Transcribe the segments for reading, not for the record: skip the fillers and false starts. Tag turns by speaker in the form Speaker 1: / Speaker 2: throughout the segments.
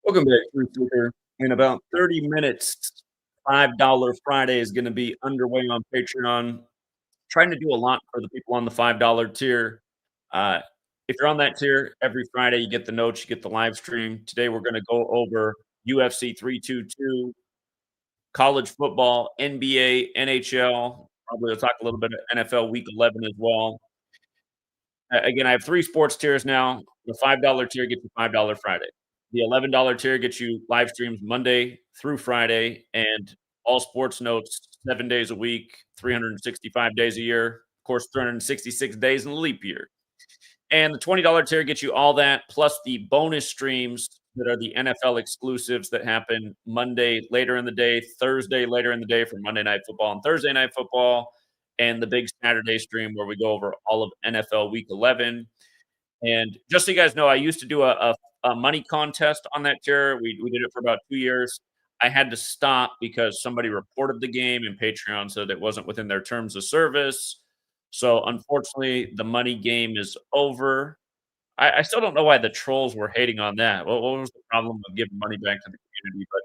Speaker 1: Welcome back, Truth Seeker. In about 30 minutes, $5 Friday is going to be underway on Patreon. Trying to do a lot for the people on the $5 tier. Uh, if you're on that tier, every Friday you get the notes, you get the live stream. Today we're going to go over UFC 322, college football, NBA, NHL. Probably we'll talk a little bit of NFL Week 11 as well. Again, I have three sports tiers now. The $5 tier gets you $5 Friday. The $11 tier gets you live streams Monday through Friday and all sports notes 7 days a week, 365 days a year, of course, 366 days in a leap year. And the $20 tier gets you all that, plus the bonus streams that are the NFL exclusives that happen Monday later in the day, Thursday later in the day for Monday Night Football and Thursday Night Football, and the big Saturday stream where we go over all of NFL Week 11. And just so you guys know, I used to do a money contest on that tier. We did it for about 2 years. I had to stop because somebody reported the game and Patreon said it wasn't within their terms of service. So unfortunately, the money game is over. I still don't know why the trolls were hating on that. What was the problem of giving money back to the community? But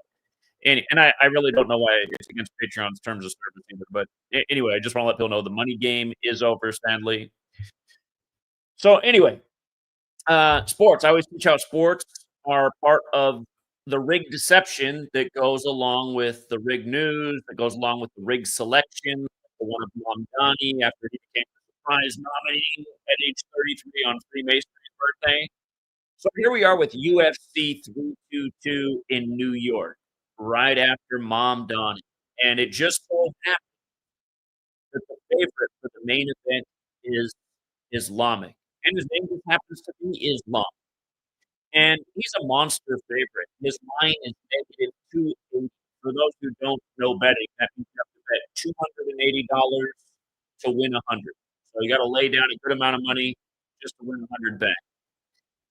Speaker 1: and I really don't know why it's against Patreon's terms of service either. But anyway, I just want to let people know the money game is over, sadly. So anyway, sports. I always teach how sports are part of the rig deception that goes along with the rig news, that goes along with the rig selection. The one of Mamdani after he became the surprise nominee at age 33 on Freemason's birthday. So here we are with UFC 322 in New York, right after Mamdani. And it just so happened that the favorite for the main event is Islamic. And his name just happens to be Islam. And he's a monster favorite. His line is -280. For those who don't know betting, that means you have to bet $280 to win 100. So you got to lay down a good amount of money just to win 100 back.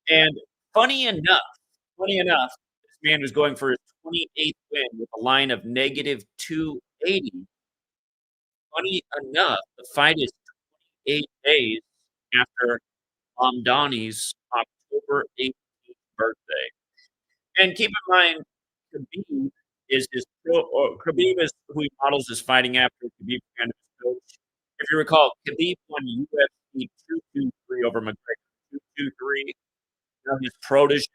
Speaker 1: And funny enough, this man was going for his 28th win with a line of -280. Funny enough, the fight is 28 days after Hamdani's October 18th birthday. And keep in mind, Khabib is his Khabib is who he models his fighting after. Khabib kind of his coach. If you recall, Khabib won UFC 223 over McGregor 223. Now his protege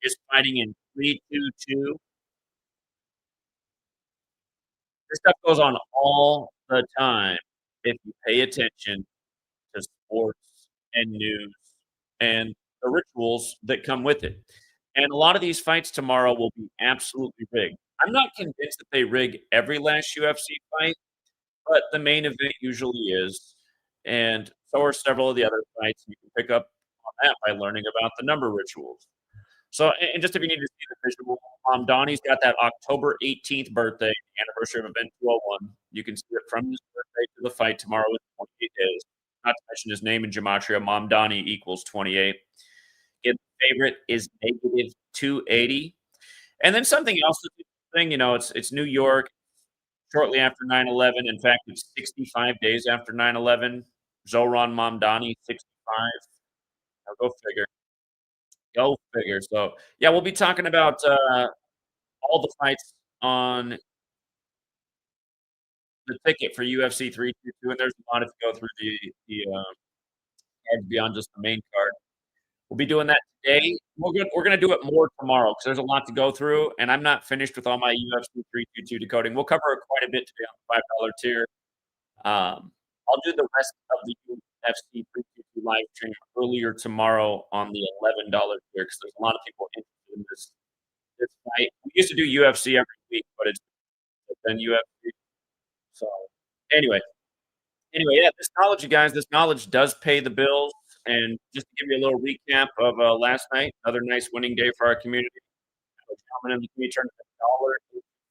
Speaker 1: is fighting in 322. This stuff goes on all the time if you pay attention to sports and news and the rituals that come with it. And a lot of these fights tomorrow will be absolutely rigged. I'm not convinced that they rig every last UFC fight, but the main event usually is, and so are several of the other fights. You can pick up on that by learning about the number rituals. So, and just if you need to see the visual, Donnie's got that October 18th birthday, anniversary of Event 201. You can see it from his birthday to the fight tomorrow is 28 days. Not to mention his name in Gematria, Mom Donnie equals 28. His favorite is -280. And then something else that's interesting, it's New York, shortly after 9/11. In fact, it's 65 days after 9/11. Zoran Mamdani, 65. Now go figure. Go figure. So, yeah, we'll be talking about all the fights on the ticket for UFC 322, and there's a lot if you go through the cards beyond just the main card. We'll be doing that today. We're gonna do it more tomorrow because there's a lot to go through, and I'm not finished with all my UFC 322 decoding. We'll cover it quite a bit today on the $5 tier. I'll do the rest of the UFC 322 live stream earlier tomorrow on the $11 tier because there's a lot of people interested in this fight. We used to do UFC every week, but it's been UFC. So anyway, yeah, this knowledge, you guys, this knowledge does pay the bills. And just to give you a little recap of last night, another nice winning day for our community. A gentleman in the community turned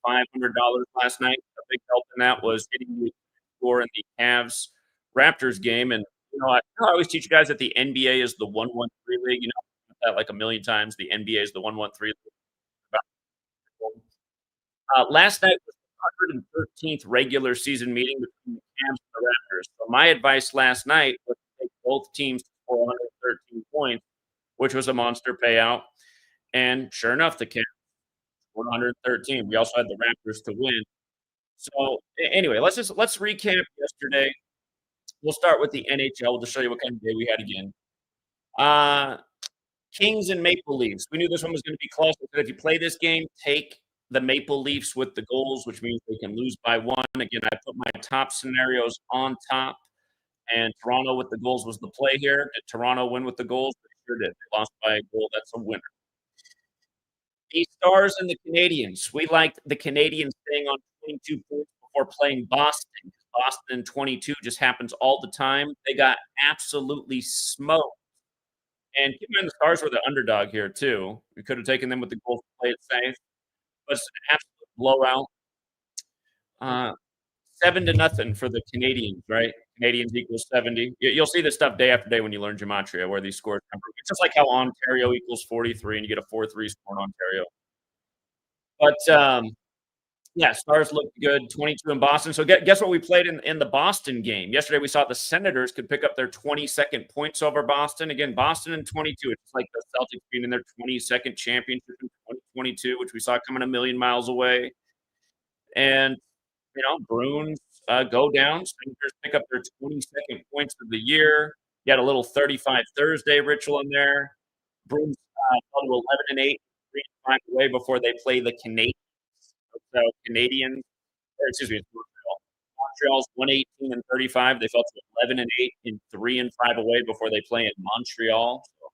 Speaker 1: $500 last night. A big help in that was hitting the score in the Cavs Raptors game. And I always teach you guys that the NBA is the 113 league. That like a million times. The NBA is the 113 league. Last night was the 113th regular season meeting between the Cavs and the Raptors. So my advice last night was to take both teams to 413 points, which was a monster payout. And sure enough, the Cavs scored 113. We also had the Raptors to win. So anyway, let's recap yesterday. We'll start with the NHL to show you what kind of day we had again. Kings and Maple Leafs. We knew this one was going to be close. But if you play this game, take the Maple Leafs with the goals, which means they can lose by 1. Again, I put my top scenarios on top, and Toronto with the goals was the play here. Did Toronto win with the goals? They sure did. They lost by a goal. That's a winner. The Stars and the Canadiens. We liked the Canadiens staying on 22 points before playing Boston. Boston in 22 just happens all the time. They got absolutely smoked. And keep in mind the Stars were the underdog here too. We could have taken them with the goal to play it safe. But it's an absolute blowout. 7-0 for the Canadiens, right? Canadiens equals 70. You'll see this stuff day after day when you learn gematria, where these scores come from. It's just like how Ontario equals 43, and you get a 4-3 score in Ontario. But yeah, Stars looked good. 22 in Boston. So guess what we played in the Boston game yesterday? We saw the Senators could pick up their 22nd points over Boston. Again, Boston in 22. It's like the Celtics being in their 22nd championship in 2022, which we saw coming a million miles away. And Bruins go down. Senators pick up their 22nd points of the year. You had a little 35 Thursday ritual in there. Bruins fell to 11-8, 3-5 away before they play the Canadiens. So Canadians, or excuse me, Montreal's 118-35. They fell to 11-8 and 3-5 away before they play in Montreal. So,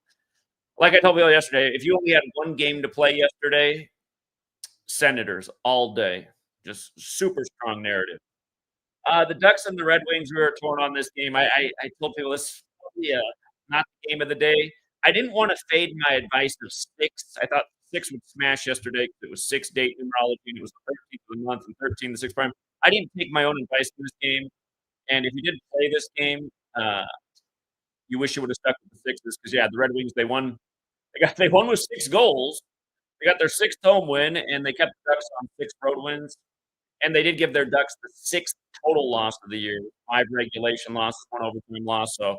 Speaker 1: like I told you yesterday, if you only had one game to play yesterday, Senators all day. Just super strong narrative. The Ducks and the Red Wings, we were torn on this game. I told people this is probably not the game of the day. I didn't want to fade my advice of 6. I thought 6 would smash yesterday because it was 6 date numerology and it was the 13th of the month and 13 the 6 prime. I didn't take my own advice in this game. And if you did play this game, you wish you would have stuck with the 6s because yeah, the Red Wings they won. They won with 6 goals. They got their 6th home win and they kept the Ducks on 6 road wins. And they did give their Ducks the 6th total loss of the year, 5 regulation losses, 1 overtime loss. So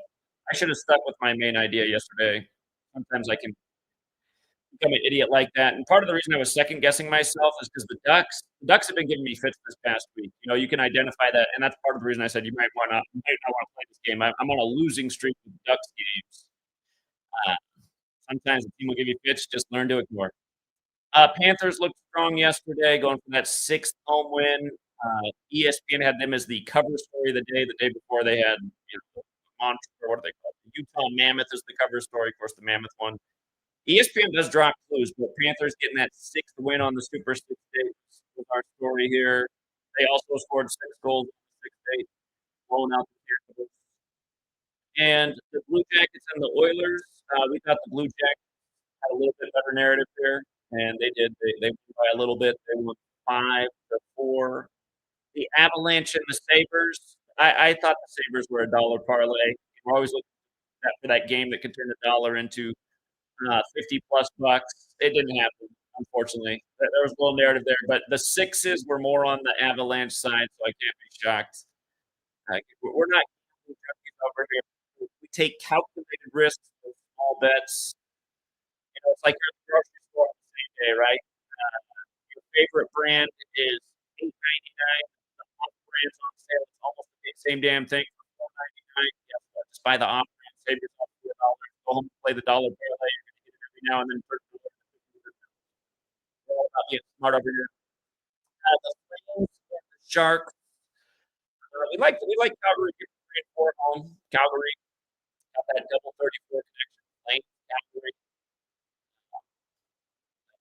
Speaker 1: I should have stuck with my main idea yesterday. Sometimes I can become an idiot like that. And part of the reason I was second guessing myself is because the Ducks have been giving me fits this past week. You can identify that, and that's part of the reason I said you might not want to play this game. I'm on a losing streak with Ducks games. Sometimes the team will give you fits, just learn to ignore. Panthers looked strong yesterday, going for that 6th home win. ESPN had them as the cover story of the day before they had what are they called? The Utah Mammoth is the cover story. Of course, the Mammoth one. ESPN does drop clues, but Panthers getting that 6th win on the Super 6 days was our story here. They also scored 6 goals in 6 days, blowing out the Panthers. And the Blue Jackets and the Oilers, we thought the Blue Jackets had a little bit better narrative here, and they did. They won by a little bit. They won 5-4. The Avalanche and the Sabres. I thought the Sabres were a dollar parlay. We're always looking for that game that could turn a dollar into 50+ bucks. It didn't happen, unfortunately. There was a little narrative there, but the 6s were more on the Avalanche side, so I can't be shocked. We're not over here. We take calculated risks with small bets. It's like you're at the grocery store on the same day, right? Your favorite brand is $8.99. The off brand's on sale. It's almost the same damn thing for $4.99. Yeah, just buy the off brand, save yourself $4. Go home and play the dollar parlay. You're going to get it every now and then. We're all about getting smart over here. The Flames and the Sharks. We like Calgary. 3-4 at home. Calgary got that double 34 connection. Flames, Calgary.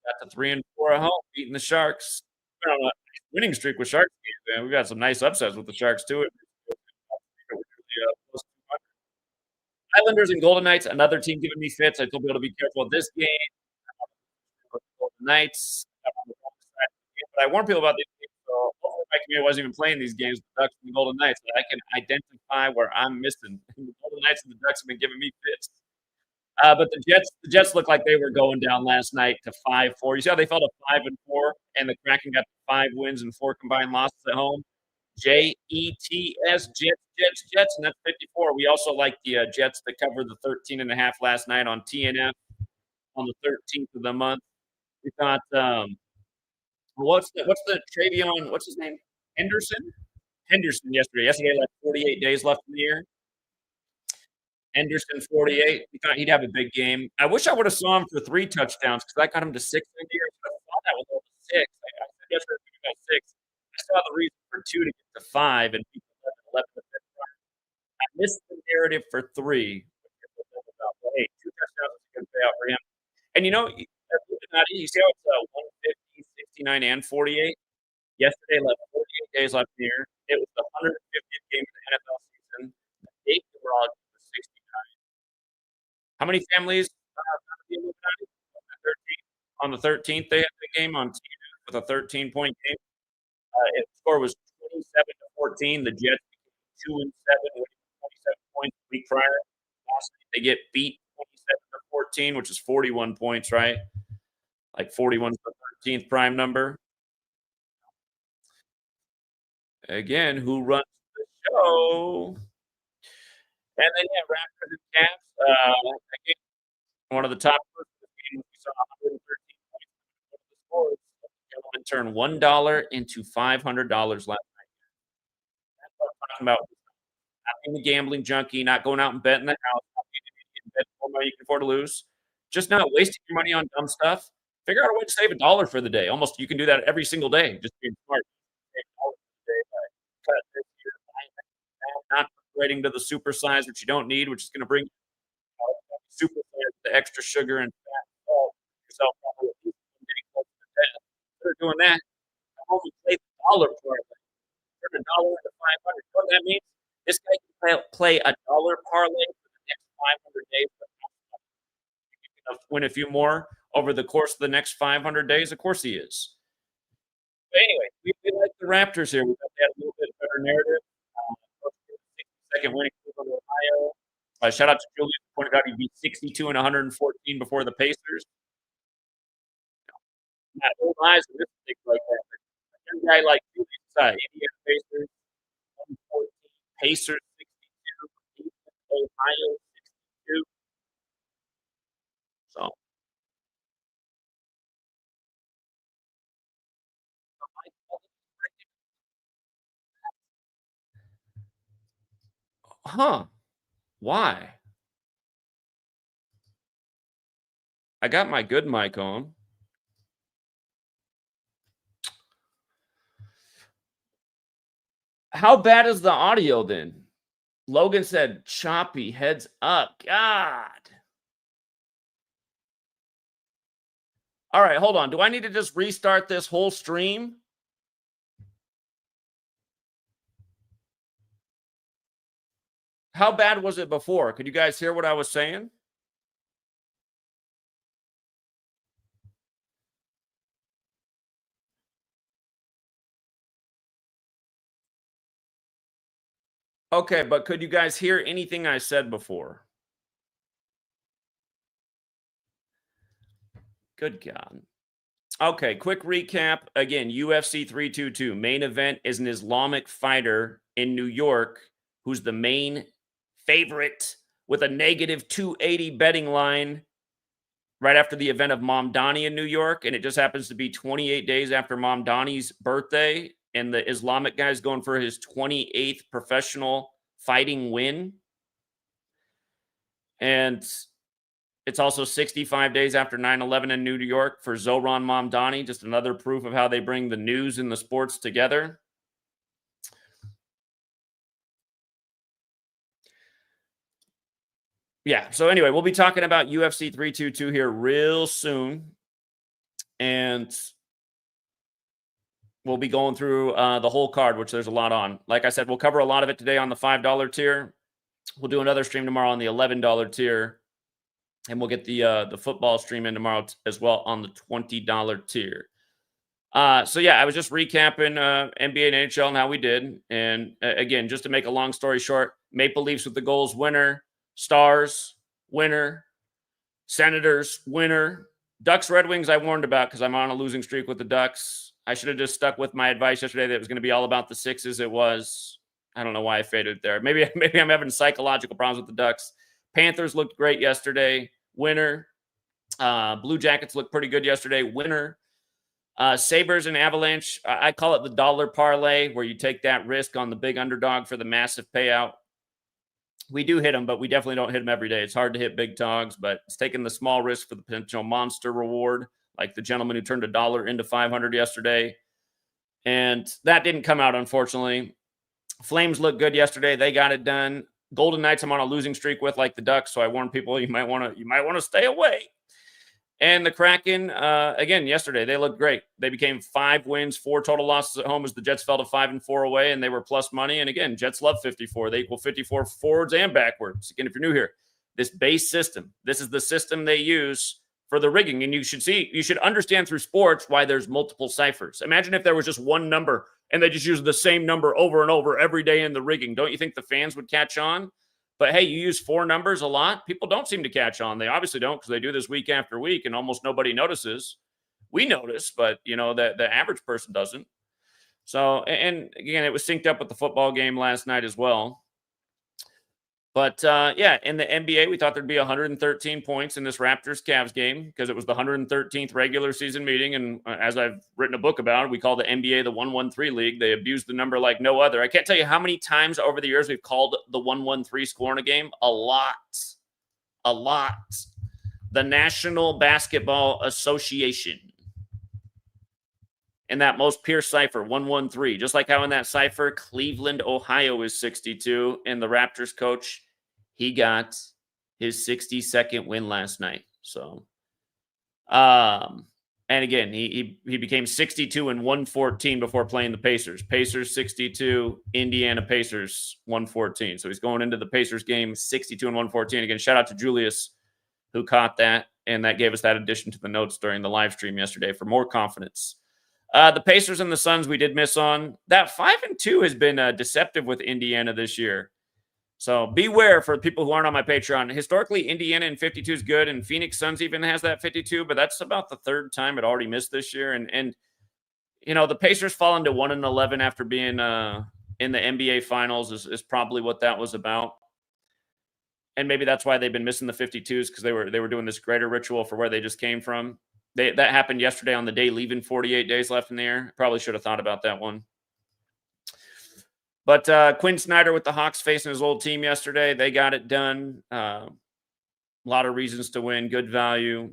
Speaker 1: Got the 3-4 at home, beating the Sharks. We're on a winning streak with Sharks games, man. We got some nice upsets with the Sharks too. Islanders and Golden Knights, another team giving me fits. I told people to be careful of this game. Golden Knights, but I warned people about these games. So hopefully my community wasn't even playing these games, the Ducks and the Golden Knights. But I can identify where I'm missing. The Golden Knights and the Ducks have been giving me fits. But the Jets looked like they were going down last night to 5-4. You see how they fell to 5-4, and the Kraken got 5 wins and 4 combined losses at home. Jets, and that's 54. We also like the Jets to cover the 13.5 last night on TNF on the 13th of the month. We got, what's the Travion what's his name? Henderson? Henderson yesterday. Yesterday, like 48 days left in the year. Henderson, 48. We thought he'd have a big game. I wish I woulda saw him for 3 touchdowns because I got him to 6 in the year. I thought that was over 6. I said yesterday we got 6. I saw the reason for 2 to get to 5, and people 11 to 15. I missed the narrative for 3. But hey, 2 touchdowns is a good payout for him. And you see how it's 150, 69, and 48? Yesterday left 48 days left in the year. It was the 150th game of the NFL season. The date that we're all was 69. How many families the Illuminati? On the 13th, they had the game on TV with a 13-point game. The score was 27-14. The Jets became 2-7, winning 27 points the week prior. Last week, they get beat 27-14, which is 41 points, right? Like 41 is the 13th prime number. Again, who runs the show? And then, yeah, Raptors and Cavs. Again, one of the top games we saw 113 points of the scores. The gentleman turned $1 into $500 last night. That's what I'm talking about. Not being a gambling junkie, not going out and betting the house, not being an idiot and betting more money you can afford to lose. Just not wasting your money on dumb stuff. Figure out a way to save $1 for the day. Almost you can do that every single day. Just being smart. Save $1 for the day by cut this year, not upgrading to the super size, which you don't need, which is going to bring super size, the extra sugar and fat, salt yourself probably at least one day close to death. Instead of doing that, come home and save $1 for it. Turn $1 into 500. You know what that means? This guy can play a dollar parlay for the next 500 days. You can win a few more over the course of the next 500 days. Of course he is. But anyway, we like the Raptors here. We thought they had a little bit better narrative. 62nd winning from Ohio. Shout out to Julius, who pointed out he beat 62 and 114 before the Pacers. Not old eyes and things like that. But a guy like Julius, Indiana Pacers, 114, Pacers 62, Ohio 62. So, huh? Why? I got my good mic on. How bad is the audio then? Logan said choppy, heads up. God. All right, hold on. Do I need to just restart this whole stream? How bad was it before? Could you guys hear what I was saying? Okay, but could you guys hear anything I said before? Good God. Okay, quick recap. Again, UFC 322. Main event is an Islamic fighter in New York who's the main favorite with a negative 280 betting line right after the event of Mamdani in New York. And it just happens to be 28 days after Mamdani's birthday. And the Islamic guy's going for his 28th professional fighting win. And it's also 65 days after 9/11 in New York for Zohran Mamdani. Just another proof of how they bring the news and the sports together. Yeah. So anyway, we'll be talking about UFC 322 here real soon. And we'll be going through the whole card, which there's a lot on. Like I said, we'll cover a lot of it today on the $5 tier. We'll do another stream tomorrow on the $11 tier. And we'll get the football stream in tomorrow as well on the $20 tier. So yeah, I was just recapping NBA and NHL and how we did. And again, just to make a long story short, Maple Leafs with the goals winner, Stars winner, Senators winner, Ducks Red Wings I warned about because I'm on a losing streak with the Ducks. I should have just stuck with my advice yesterday that it was going to be all about the Sixes. It was. I don't know why I faded there. Maybe I'm having psychological problems with the Ducks. Panthers looked great yesterday. Winner. Blue Jackets looked pretty good yesterday. Winner. Sabres and Avalanche, I call it the dollar parlay, where you take that risk on the big underdog for the massive payout. We do hit them, but we definitely don't hit them every day. It's hard to hit big dogs, but it's taking the small risk for the potential monster reward, like the gentleman who turned $1 into 500 yesterday. And that didn't come out, unfortunately. Flames looked good yesterday. They got it done. Golden Knights, I'm on a losing streak with, like the Ducks, so I warn people you might want to stay away. And the Kraken, again, yesterday, they looked great. They became 5 wins, 4 total losses at home as the Jets fell to 5-4 away, and they were plus money. And again, Jets love 54. They equal 54 forwards and backwards. Again, if you're new here, this base system, this is the system they use for the rigging. And you should understand through sports why there's multiple ciphers. Imagine if there was just one number and they just use the same number over and over every day in the rigging. Don't you think the fans would catch on? But hey, you use 4 numbers a lot. People don't seem to catch on. They obviously don't, because they do this week after week and almost nobody notices. We notice, but the average person doesn't. So, and again, it was synced up with the football game last night as well. But yeah, in the NBA, we thought there'd be 113 points in this Raptors-Cavs game because it was the 113th regular season meeting. And as I've written a book about, we call the NBA the 113 league. They abused the number like no other. I can't tell you how many times over the years we've called the 113 score in a game. A lot. The National Basketball Association. In that most pure cipher, 113. Just like how in that cipher, Cleveland, Ohio is 62. And the Raptors coach, he got his 62nd win last night. So, and again, he became 62 and 114 before playing the Pacers. Pacers 62, Indiana Pacers 114. So he's going into the Pacers game 62 and 114. Again, shout out to Julius who caught that. And that gave us that addition to the notes during the live stream yesterday for more confidence. The Pacers and the Suns we did miss on. That 5-2 has been deceptive with Indiana this year. So beware for people who aren't on my Patreon. Historically, Indiana in 52 is good, and Phoenix Suns even has that 52, but that's about the 3rd time it already missed this year. And the Pacers falling to 1-11 after being in the NBA Finals is probably what that was about. And maybe that's why they've been missing the 52s, because they were doing this greater ritual for where they just came from. That happened yesterday on the day, leaving 48 days left in the air. Probably should have thought about that one. But Quinn Snyder with the Hawks facing his old team yesterday. They got it done. A lot of reasons to win. Good value.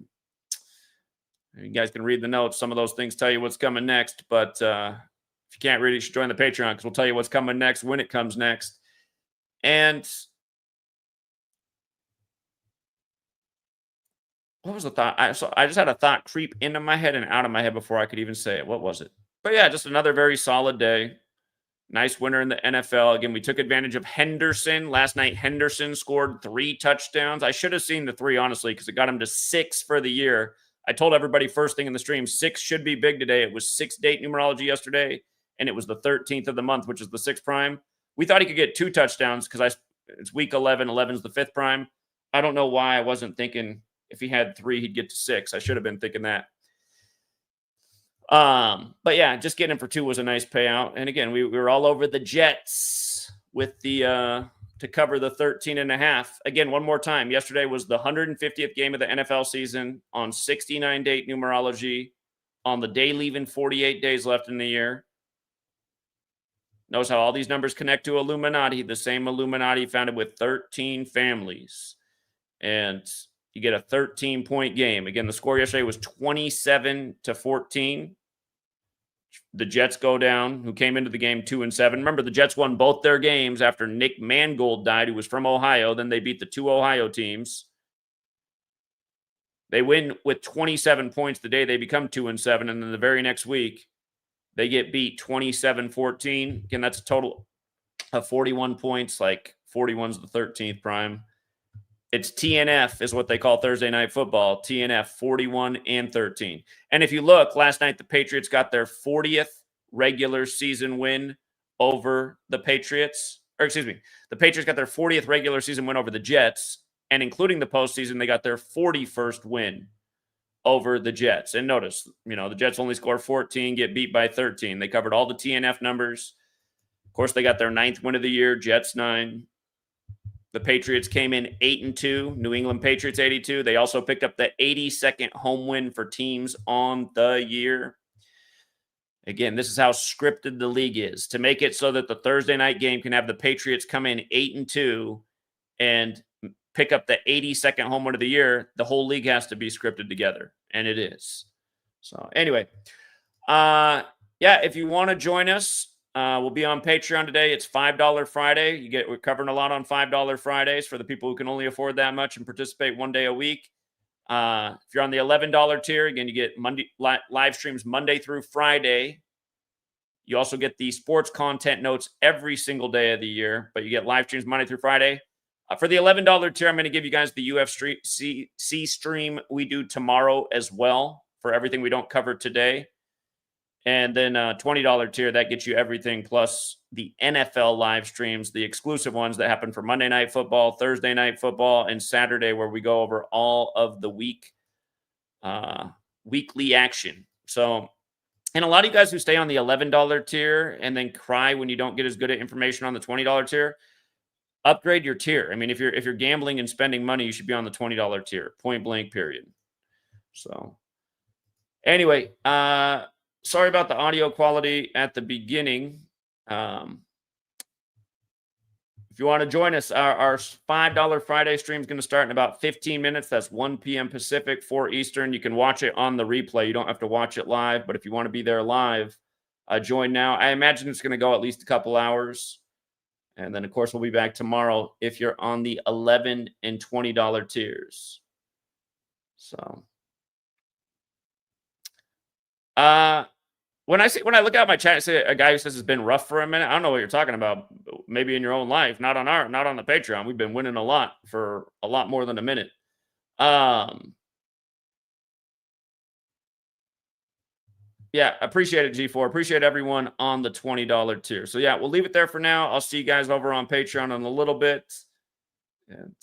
Speaker 1: You guys can read the notes. Some of those things tell you what's coming next. But if you can't read it, you should join the Patreon, because we'll tell you what's coming next when it comes next. And what was the thought? I just had a thought creep into my head and out of my head before I could even say it. What was it? But yeah, just another very solid day. Nice winner in the NFL. Again, we took advantage of Henderson. Last night, Henderson scored 3 touchdowns. I should have seen the 3, honestly, because it got him to 6 for the year. I told everybody first thing in the stream, 6 should be big today. It was 6 date numerology yesterday, and it was the 13th of the month, which is the 6th prime. We thought he could get 2 touchdowns because it's week 11. 11 is the 5th prime. I don't know why I wasn't thinking if he had 3, he'd get to 6. I should have been thinking that. But yeah, just getting him for 2 was a nice payout. And again, we were all over the Jets with the to cover the 13.5. Again, one more time. Yesterday was the 150th game of the NFL season on 69 date numerology on the day leaving 48 days left in the year. Notice how all these numbers connect to Illuminati, the same Illuminati founded with 13 families. And you get a 13-point game. Again, the score yesterday was 27-14. The Jets go down, who came into the game 2-7. Remember, the Jets won both their games after Nick Mangold died, who was from Ohio. Then they beat the 2 Ohio teams. They win with 27 points the day they become 2-7. And then the very next week, they get beat 27-14. Again, that's a total of 41 points, like 41's the 13th prime. It's TNF is what they call Thursday Night Football. TNF, 41 and 13. And if you look, last night the Patriots got their 40th regular season win over the Patriots. Or excuse me, the Patriots got their 40th regular season win over the Jets. And including the postseason, they got their 41st win over the Jets. And notice, the Jets only score 14, get beat by 13. They covered all the TNF numbers. Of course, they got their 9th win of the year, Jets 9. The Patriots came in 8-2. New England Patriots 82. They also picked up the 82nd home win for teams on the year. Again, this is how scripted the league is, to make it so that the Thursday night game can have the Patriots come in 8-2 and pick up the 82nd home win of the year. The whole league has to be scripted together, and it is. So anyway, yeah, if you want to join us, we'll be on Patreon today. It's $5 Friday. We're covering a lot on $5 Fridays for the people who can only afford that much and participate one day a week. If you're on the $11 tier, again, you get live streams Monday through Friday. You also get the sports content notes every single day of the year, but you get live streams Monday through Friday. For the $11 tier, I'm going to give you guys the UFC stream we do tomorrow as well for everything we don't cover today. And then $20 tier, that gets you everything plus the NFL live streams, the exclusive ones that happen for Monday Night Football, Thursday Night Football, and Saturday, where we go over all of the weekly action. So, and a lot of you guys who stay on the $11 tier and then cry when you don't get as good at information on the $20 tier, upgrade your tier. I mean, if you're gambling and spending money, you should be on the $20 tier, point blank, period. So, anyway, sorry about the audio quality at the beginning. If you want to join us, our $5 Friday stream is going to start in about 15 minutes. That's 1 p.m. Pacific, 4 Eastern. You can watch it on the replay. You don't have to watch it live, but if you want to be there live, join now. I imagine it's going to go at least a couple hours. And then, of course, we'll be back tomorrow if you're on the $11 and $20 tiers. So, when I look at my chat, I see a guy who says it's been rough for a minute. I don't know what you're talking about. Maybe in your own life, not on the Patreon. We've been winning a lot for a lot more than a minute. Yeah, appreciate it, G4. Appreciate everyone on the $20 tier. So yeah, we'll leave it there for now. I'll see you guys over on Patreon in a little bit and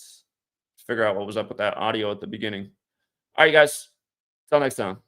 Speaker 1: figure out what was up with that audio at the beginning. All right, guys. Till next time.